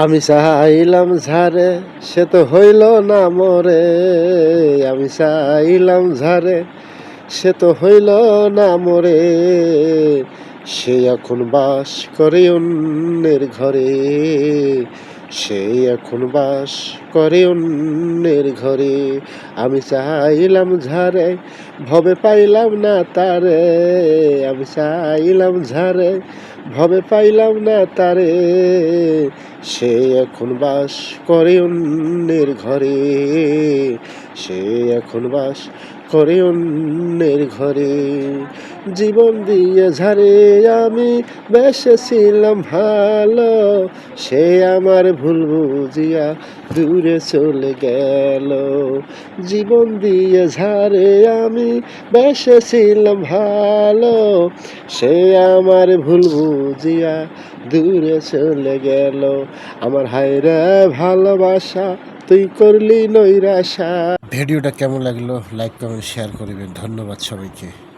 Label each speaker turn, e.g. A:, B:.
A: আমি চাইলাম ঝারে সে তো হইল না মরে। আমি চাইলাম ঝারে সে তো হইল না মরে। সে এখন বাস করে অন্যের ঘরে। সে এখন বাস করে অন্যের ঘরে। আমি চাইলাম ঝারে ভবে পাইলাম না তারে। আমি চাইলাম ঝারে ভবে পাইলাম না তারে। সে এখন বাস করে অন্যের ঘরে। সে এখন বাস করে অন্যের ঘরে। জীবন দিয়ে ঝারে আমি বেসেছিলাম ভালো। সে আমার ভুল বুঝিয়া দূরে চলে গেল। জীবন দিয়ে ঝারে আমি বেসেছিলাম ভালো। সে আমার ভুল বুঝিয়া দূরে চলে গেল। আমার হায়রে ভালোবাসা তুই করলি নৈরাশা। ভিডিওটা কেমন লাগলো লাইক কমেন্ট শেয়ার করবেন। ধন্যবাদ সবাইকে।